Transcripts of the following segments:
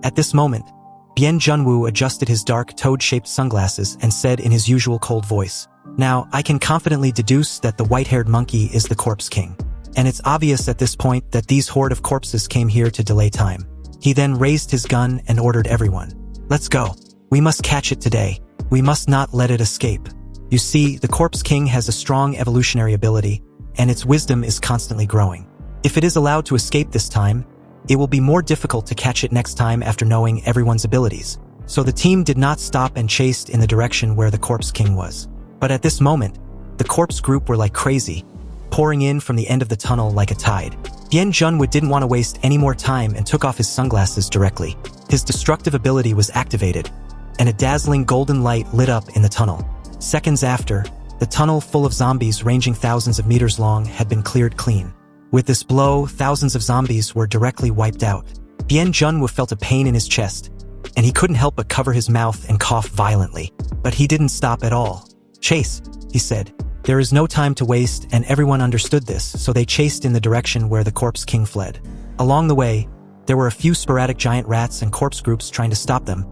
At this moment, Bien Junwoo adjusted his dark toad-shaped sunglasses and said in his usual cold voice, "Now, I can confidently deduce that the white-haired monkey is the corpse king. And it's obvious at this point that these horde of corpses came here to delay time." He then raised his gun and ordered everyone, "Let's go. We must catch it today. We must not let it escape." You see, the corpse king has a strong evolutionary ability, and its wisdom is constantly growing. If it is allowed to escape this time, it will be more difficult to catch it next time after knowing everyone's abilities. So the team did not stop and chased in the direction where the corpse king was. But at this moment, the corpse group were like crazy, pouring in from the end of the tunnel like a tide. Bien Junwoo didn't want to waste any more time and took off his sunglasses directly. His destructive ability was activated, and a dazzling golden light lit up in the tunnel. Seconds after, the tunnel full of zombies ranging thousands of meters long had been cleared clean. With this blow, thousands of zombies were directly wiped out. Bien Junwoo felt a pain in his chest, and he couldn't help but cover his mouth and cough violently. But he didn't stop at all. "Chase," he said. There is no time to waste, and everyone understood this, so they chased in the direction where the corpse king fled. Along the way, there were a few sporadic giant rats and corpse groups trying to stop them,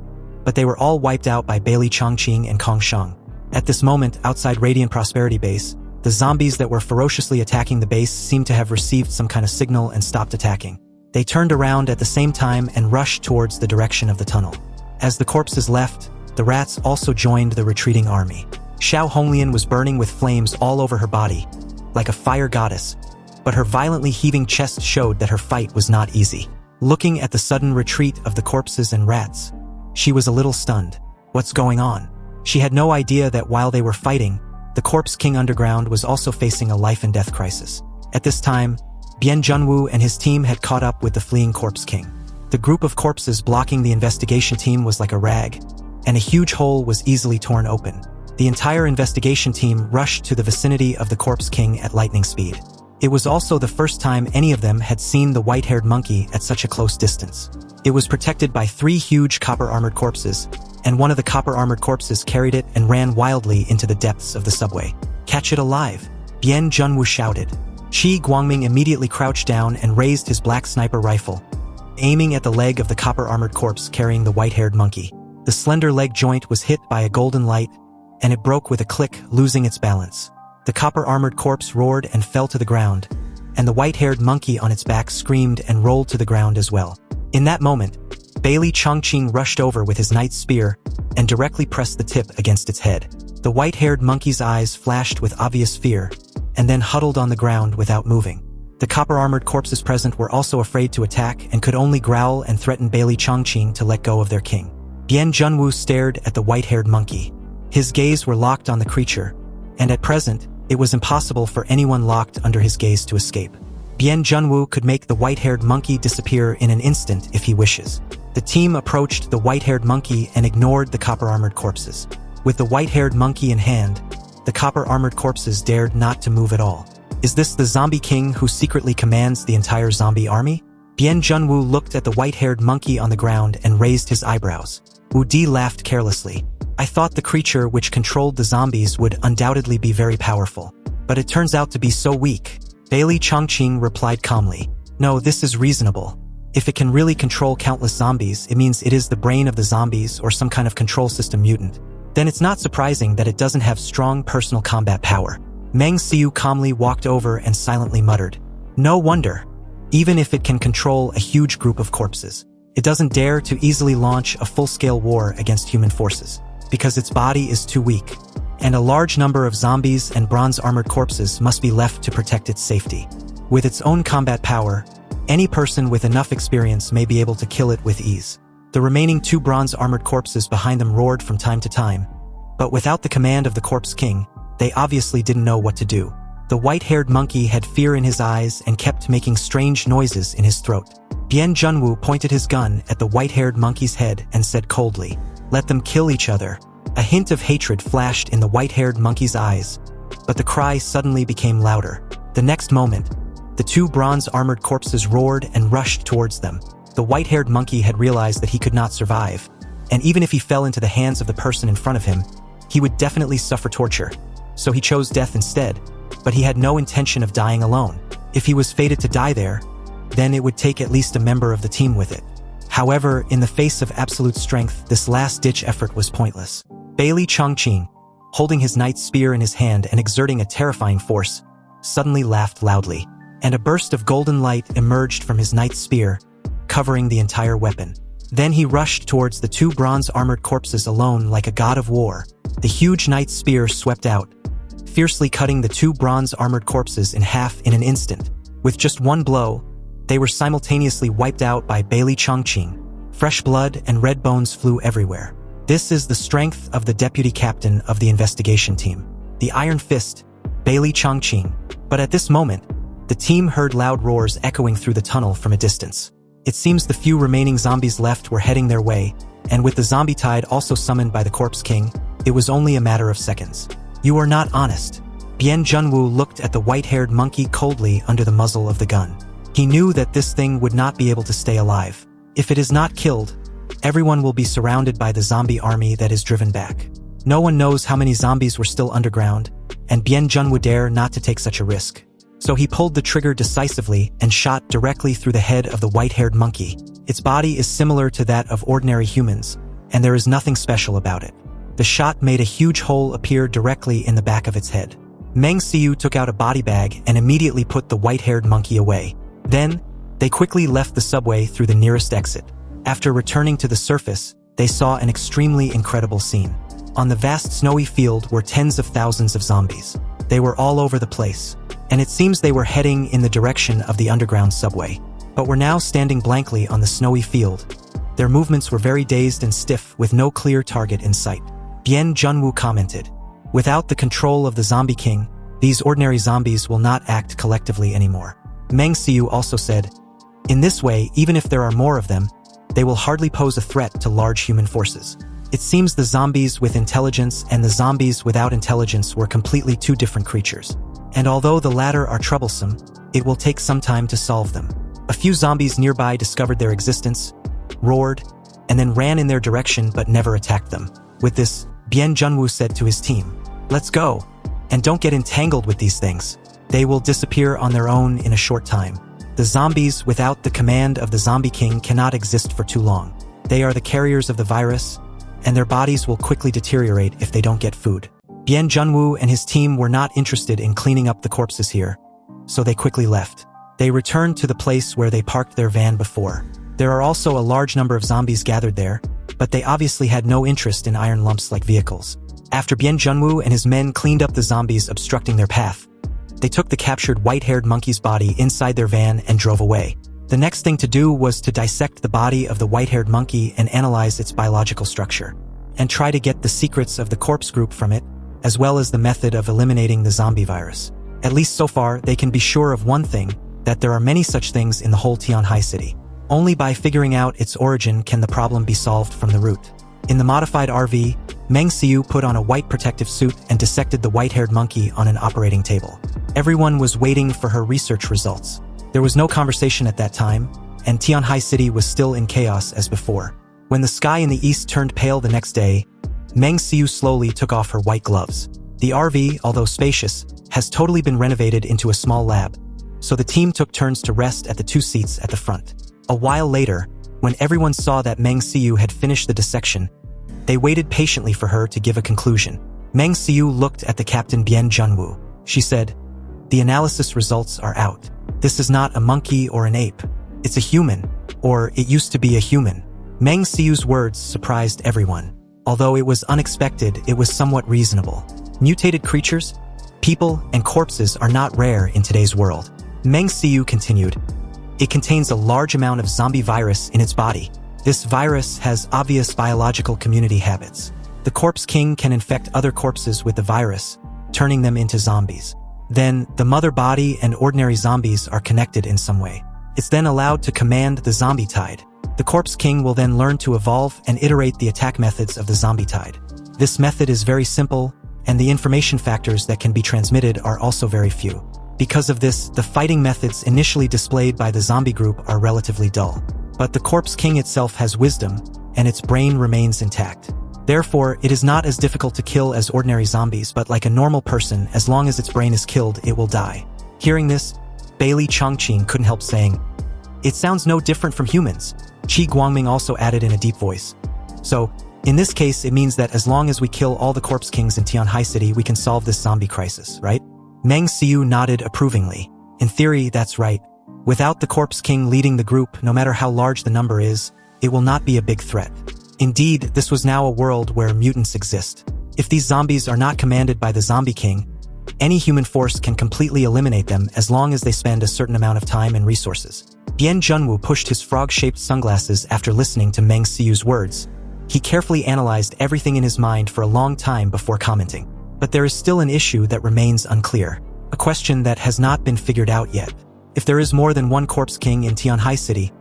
but they were all wiped out by Bailey Chongqing and Kong Sheng. At this moment, outside Radiant Prosperity Base, the zombies that were ferociously attacking the base seemed to have received some kind of signal and stopped attacking. They turned around at the same time and rushed towards the direction of the tunnel. As the corpses left, the rats also joined the retreating army. Xiao Honglian was burning with flames all over her body, like a fire goddess, but her violently heaving chest showed that her fight was not easy. Looking at the sudden retreat of the corpses and rats, she was a little stunned. What's going on? She had no idea that while they were fighting, the Corpse King Underground was also facing a life-and-death crisis. At this time, Bien Junwoo and his team had caught up with the fleeing Corpse King. The group of corpses blocking the investigation team was like a rag, and a huge hole was easily torn open. The entire investigation team rushed to the vicinity of the Corpse King at lightning speed. It was also the first time any of them had seen the white-haired monkey at such a close distance. It was protected by 3 huge copper-armored corpses, and one of the copper-armored corpses carried it and ran wildly into the depths of the subway. "Catch it alive!" Bien Junwoo shouted. Qi Guangming immediately crouched down and raised his black sniper rifle, aiming at the leg of the copper-armored corpse carrying the white-haired monkey. The slender leg joint was hit by a golden light, and it broke with a click, losing its balance. The copper-armored corpse roared and fell to the ground, and the white-haired monkey on its back screamed and rolled to the ground as well. In that moment, Bailey Chongqing rushed over with his knight's spear and directly pressed the tip against its head. The white-haired monkey's eyes flashed with obvious fear, and then huddled on the ground without moving. The copper-armored corpses present were also afraid to attack and could only growl and threaten Bailey Chongqing to let go of their king. Bien Junwoo stared at the white-haired monkey. His gaze were locked on the creature, and at present, it was impossible for anyone locked under his gaze to escape. Bien Junwoo could make the white-haired monkey disappear in an instant if he wishes. The team approached the white-haired monkey and ignored the copper-armored corpses. With the white-haired monkey in hand, the copper-armored corpses dared not to move at all. Is this the zombie king who secretly commands the entire zombie army? Bien Junwoo looked at the white-haired monkey on the ground and raised his eyebrows. Wu Di laughed carelessly. "I thought the creature which controlled the zombies would undoubtedly be very powerful, but it turns out to be so weak." Bailey Chongqing replied calmly. "No, this is reasonable. If it can really control countless zombies, it means it is the brain of the zombies or some kind of control system mutant. Then it's not surprising that it doesn't have strong personal combat power." Meng Xiu calmly walked over and silently muttered, "No wonder. Even if it can control a huge group of corpses, it doesn't dare to easily launch a full-scale war against human forces, because its body is too weak, and a large number of zombies and bronze-armored corpses must be left to protect its safety. With its own combat power, any person with enough experience may be able to kill it with ease." The remaining 2 bronze-armored corpses behind them roared from time to time, but without the command of the Corpse King, they obviously didn't know what to do. The white-haired monkey had fear in his eyes and kept making strange noises in his throat. Bien Junwoo pointed his gun at the white-haired monkey's head and said coldly, "Let them kill each other." A hint of hatred flashed in the white-haired monkey's eyes, but the cry suddenly became louder. The next moment, the 2 bronze-armored corpses roared and rushed towards them. The white-haired monkey had realized that he could not survive, and even if he fell into the hands of the person in front of him, he would definitely suffer torture. So he chose death instead, but he had no intention of dying alone. If he was fated to die there, then it would take at least a member of the team with it. However, in the face of absolute strength, this last-ditch effort was pointless. Bailey Chongqing, holding his knight's spear in his hand and exerting a terrifying force, suddenly laughed loudly, and a burst of golden light emerged from his knight's spear, covering the entire weapon. Then he rushed towards the two bronze-armored corpses alone like a god of war. The huge knight's spear swept out, fiercely cutting the two bronze-armored corpses in half in an instant. With just one blow, they were simultaneously wiped out by Bailey Chongqing. Fresh blood and red bones flew everywhere. This is the strength of the deputy captain of the investigation team, the Iron Fist, Bailey Chongqing. But at this moment, the team heard loud roars echoing through the tunnel from a distance. It seems the few remaining zombies left were heading their way, and with the zombie tide also summoned by the Corpse King, it was only a matter of seconds. You are not honest. Bien Junwoo looked at the white-haired monkey coldly under the muzzle of the gun. He knew that this thing would not be able to stay alive. If it is not killed, everyone will be surrounded by the zombie army that is driven back. No one knows how many zombies were still underground, and Bien Junwoo dared not to take such a risk. So he pulled the trigger decisively and shot directly through the head of the white-haired monkey. Its body is similar to that of ordinary humans, and there is nothing special about it. The shot made a huge hole appear directly in the back of its head. Meng Xiu took out a body bag and immediately put the white-haired monkey away. Then, they quickly left the subway through the nearest exit. After returning to the surface, they saw an extremely incredible scene. On the vast snowy field were tens of thousands of zombies. They were all over the place, and it seems they were heading in the direction of the underground subway, but were now standing blankly on the snowy field. Their movements were very dazed and stiff with no clear target in sight. Bien Junwoo commented, "Without the control of the Zombie King, these ordinary zombies will not act collectively anymore." Meng Xiu also said, "In this way, even if there are more of them, they will hardly pose a threat to large human forces." It seems the zombies with intelligence and the zombies without intelligence were completely two different creatures. And although the latter are troublesome, it will take some time to solve them. A few zombies nearby discovered their existence, roared, and then ran in their direction but never attacked them. With this, Bien Junwoo said to his team, "Let's go, and don't get entangled with these things. They will disappear on their own in a short time. The zombies without the command of the Zombie King cannot exist for too long. They are the carriers of the virus, and their bodies will quickly deteriorate if they don't get food." Bien Junwoo and his team were not interested in cleaning up the corpses here, so they quickly left. They returned to the place where they parked their van before. There are also a large number of zombies gathered there, but they obviously had no interest in iron lumps like vehicles. After Bien Junwoo and his men cleaned up the zombies obstructing their path, they took the captured white-haired monkey's body inside their van and drove away. The next thing to do was to dissect the body of the white-haired monkey and analyze its biological structure, and try to get the secrets of the corpse group from it, as well as the method of eliminating the zombie virus. At least so far, they can be sure of one thing, that there are many such things in the whole Tianhai city. Only by figuring out its origin can the problem be solved from the root. In the modified RV, Meng Xiu put on a white protective suit and dissected the white-haired monkey on an operating table. Everyone was waiting for her research results. There was no conversation at that time, and Tianhai City was still in chaos as before. When the sky in the east turned pale the next day, Meng Xiu slowly took off her white gloves. The RV, although spacious, has totally been renovated into a small lab, so the team took turns to rest at the two seats at the front. A while later, when everyone saw that Meng Xiu had finished the dissection, they waited patiently for her to give a conclusion. Meng Xiu looked at the captain Bien Junwoo. She said, "The analysis results are out. This is not a monkey or an ape. It's a human, or it used to be a human." Meng Xiu's words surprised everyone. Although it was unexpected, it was somewhat reasonable. Mutated creatures, people, and corpses are not rare in today's world. Meng Xiu continued, "It contains a large amount of zombie virus in its body. This virus has obvious biological community habits. The Corpse King can infect other corpses with the virus, turning them into zombies. Then, the mother body and ordinary zombies are connected in some way. It's then allowed to command the zombie tide. The Corpse King will then learn to evolve and iterate the attack methods of the zombie tide. This method is very simple, and the information factors that can be transmitted are also very few. Because of this, the fighting methods initially displayed by the zombie group are relatively dull. But the Corpse King itself has wisdom, and its brain remains intact. Therefore, it is not as difficult to kill as ordinary zombies, but like a normal person, as long as its brain is killed, it will die." Hearing this, Bailey Chongqing couldn't help saying, It sounds no different from humans, Qi Guangming also added in a deep voice. So, in this case, it means that as long as we kill all the corpse kings in Tianhai City, we can solve this zombie crisis, right? Meng Xiu nodded approvingly. In theory, that's right. Without the corpse king leading the group, no matter how large the number is, it will not be a big threat. Indeed, this was now a world where mutants exist. If these zombies are not commanded by the zombie king, any human force can completely eliminate them as long as they spend a certain amount of time and resources. Bian Junwu pushed his frog-shaped sunglasses after listening to Meng Xiu's words. He carefully analyzed everything in his mind for a long time before commenting. But there is still an issue that remains unclear. A question that has not been figured out yet. If there is more than one corpse king in Tianhai City,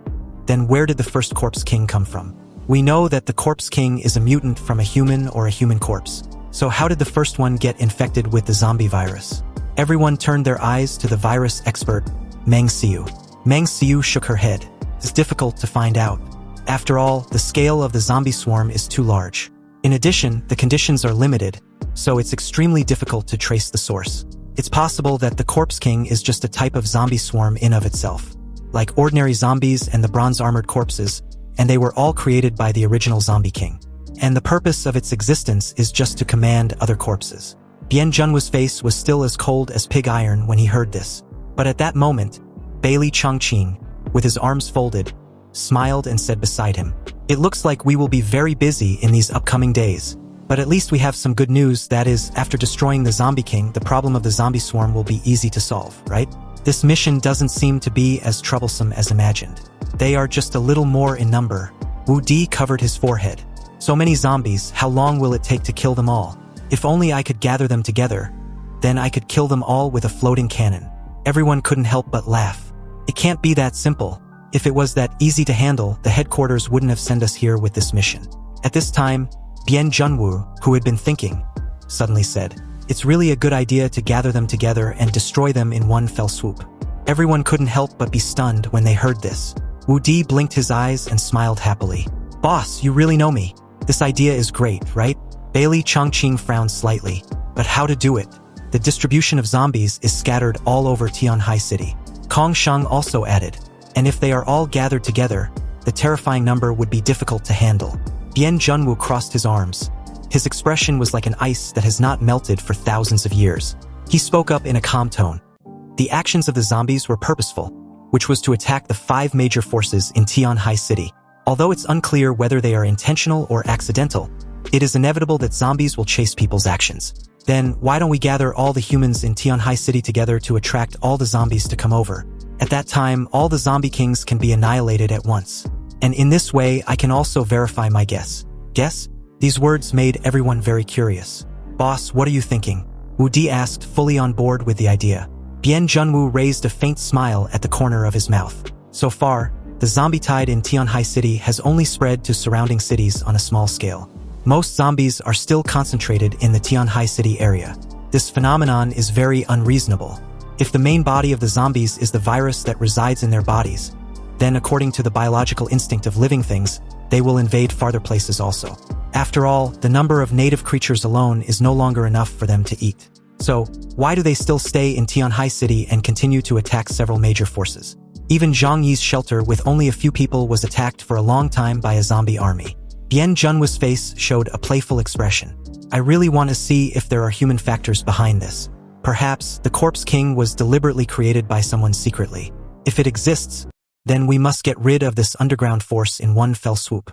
then where did the first corpse king come from? We know that the corpse king is a mutant from a human or a human corpse. So how did the first one get infected with the zombie virus? Everyone turned their eyes to the virus expert, Meng Xiu. Meng Xiu shook her head. It's difficult to find out. After all, the scale of the zombie swarm is too large. In addition, the conditions are limited, so it's extremely difficult to trace the source. It's possible that the corpse king is just a type of zombie swarm in of itself. Like ordinary zombies and the bronze-armored corpses, and they were all created by the original zombie king. And the purpose of its existence is just to command other corpses. Bian Junwu's face was still as cold as pig iron when he heard this. But at that moment, Bailey Chongqing, with his arms folded, smiled and said beside him, "It looks like we will be very busy in these upcoming days. But at least we have some good news, that is, after destroying the zombie king, the problem of the zombie swarm will be easy to solve, right? This mission doesn't seem to be as troublesome as imagined. They are just a little more in number." Wu Di covered his forehead. "So many zombies, how long will it take to kill them all? If only I could gather them together, then I could kill them all with a floating cannon." Everyone couldn't help but laugh. It can't be that simple. If it was that easy to handle, the headquarters wouldn't have sent us here with this mission. At this time, Bian Junwu, who had been thinking, suddenly said, "It's really a good idea to gather them together and destroy them in one fell swoop." Everyone couldn't help but be stunned when they heard this. Wu Di blinked his eyes and smiled happily. "Boss, you really know me. This idea is great, right?" Bailey Chongqing frowned slightly. "But how to do it? The distribution of zombies is scattered all over Tianhai City." Kong Shang also added, "And if they are all gathered together, the terrifying number would be difficult to handle." Bian Junwu crossed his arms. His expression was like an ice that has not melted for thousands of years. He spoke up in a calm tone. The actions of the zombies were purposeful, which was to attack the 5 major forces in Tianhai City. Although it's unclear whether they are intentional or accidental, it is inevitable that zombies will chase people's actions. Then, why don't we gather all the humans in Tianhai City together to attract all the zombies to come over? At that time, all the zombie kings can be annihilated at once. And in this way, I can also verify my guess. Guess? These words made everyone very curious. "Boss, what are you thinking?" Wu Di asked, fully on board with the idea. Bian Junwu raised a faint smile at the corner of his mouth. So far, the zombie tide in Tianhai City has only spread to surrounding cities on a small scale. Most zombies are still concentrated in the Tianhai City area. This phenomenon is very unreasonable. If the main body of the zombies is the virus that resides in their bodies, then according to the biological instinct of living things, they will invade farther places also. After all, the number of native creatures alone is no longer enough for them to eat. So, why do they still stay in Tianhai City and continue to attack several major forces? Even Zhang Yi's shelter with only a few people was attacked for a long time by a zombie army. Bian Junwu's face showed a playful expression. "I really want to see if there are human factors behind this. Perhaps the Corpse King was deliberately created by someone secretly. If it exists, then we must get rid of this underground force in one fell swoop."